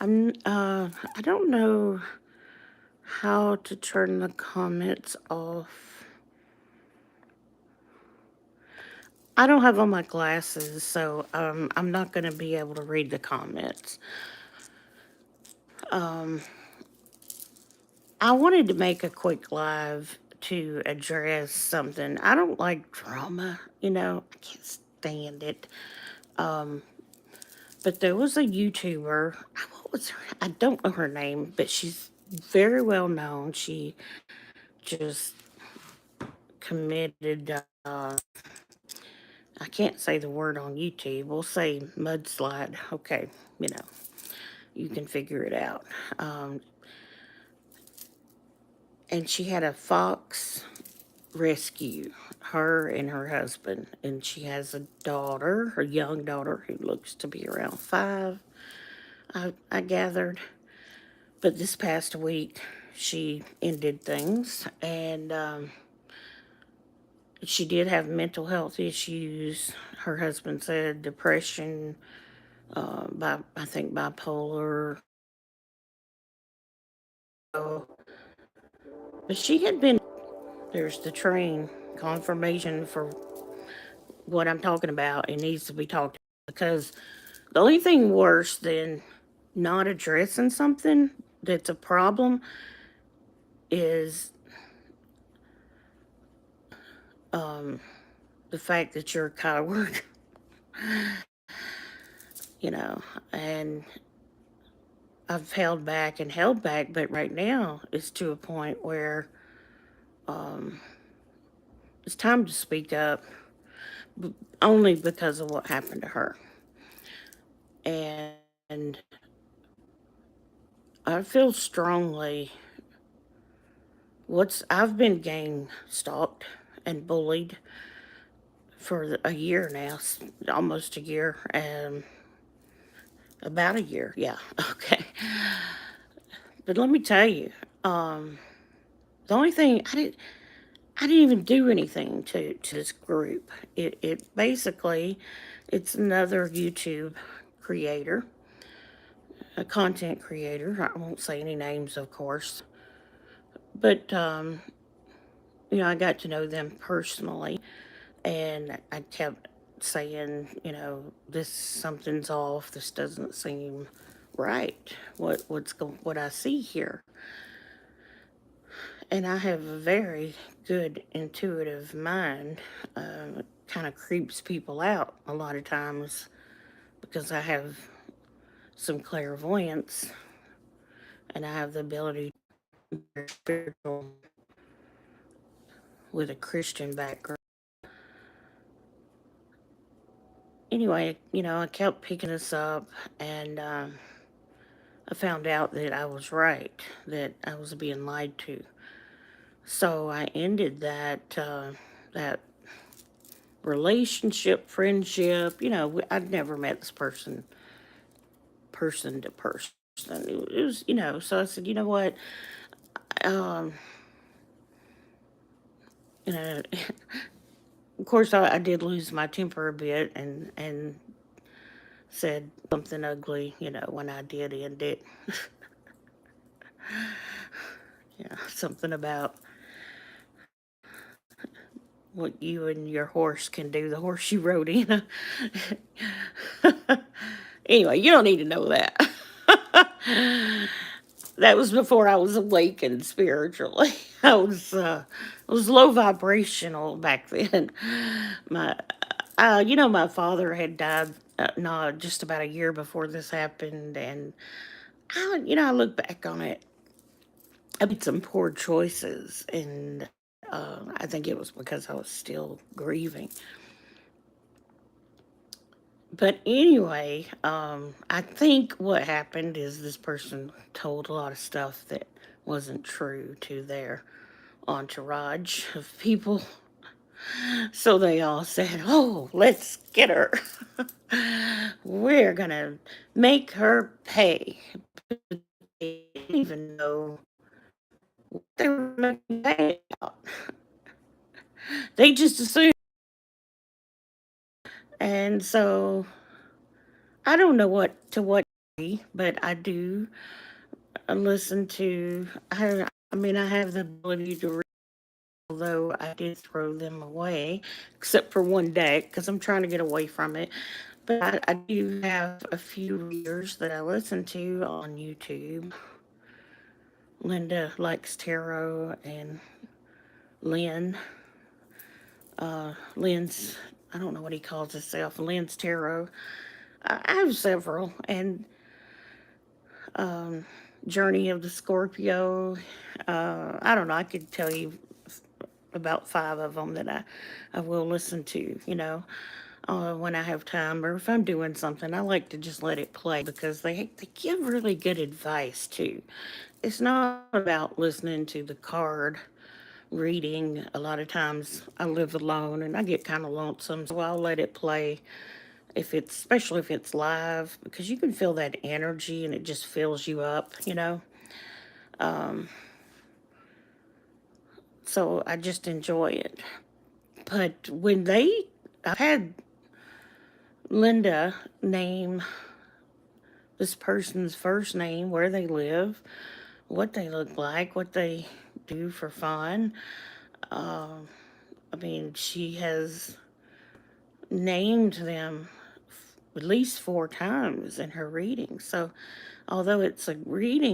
I don't know how to turn the comments off. I don't have on my glasses, so I'm not going to be able to read the comments. Um, I wanted to make a quick live to address something. I don't like drama, I can't stand it. Um, but there was a YouTuber. What was her? I don't know her name, but she's very well known. She just committed. I can't say the word on YouTube. We'll say mudslide. Okay, you know, you can figure it out. Um, and she had a fox rescue, her and her husband. And she has a daughter, her young daughter, who looks to be around 5, I gathered. But this past week, she ended things. And she did have mental health issues. Her husband said depression, I think bipolar. So, but she had been. There's the train confirmation for what I'm talking about. It needs to be talked about because the only thing worse than not addressing something that's a problem is um, the fact that you're a coward, you know. And I've held back and held back, but right now it's to a point where um, it's time to speak up, only because of what happened to her. And I feel strongly I've been gang stalked and bullied for a year now, almost a year, about a year, yeah, okay. But let me tell you, um, the only thing I didn't even do anything to this group. It basically, it's another YouTube creator, a content creator. I won't say any names, of course, but I got to know them personally, and I kept saying, this something's off. This doesn't seem right. What I see here, and I have a very good intuitive mind. Kind of creeps people out a lot of times because I have some clairvoyance and I have the ability to be spiritual with a Christian background. Anyway, I kept picking this up, and I found out that I was right, that I was being lied to. So I ended that relationship, friendship. I'd never met this person to person. It was, So I said, you know what? Um, you know, of course, I did lose my temper a bit and said something ugly, when I did end it. Yeah, something about what you and your horse can do, the horse you rode in. Anyway, you don't need to know that. That was before I was awakened spiritually. I was low vibrational back then. My my father had died no, just about a year before this happened, and I look back on it. I made some poor choices, and I think it was because I was still grieving. But anyway, I think what happened is this person told a lot of stuff that wasn't true to their entourage of people. So they all said, "Oh, let's get her. We're gonna make her pay." They didn't even know what they were making pay about. They just assumed. And so I don't know what but I do listen to. I mean, I have the ability to read, although I did throw them away, except for one deck because I'm trying to get away from it. But I do have a few readers that I listen to on YouTube. Linda likes tarot, and Lynn. Lynn's, I don't know what he calls himself, Lynn's Tarot. I have several, and Journey of the Scorpio. I don't know, I could tell you about five of them that I will listen to, when I have time or if I'm doing something. I like to just let it play because they give really good advice too. It's not about listening to the card reading. A lot of times I live alone and I get kind of lonesome, so I'll let it play if it's, especially if it's live, because you can feel that energy and it just fills you up. So I just enjoy it. But I've had Linda name this person's first name, where they live, what they look like, what they do for fun. I mean, she has named them at least four times in her reading. So, although it's a reading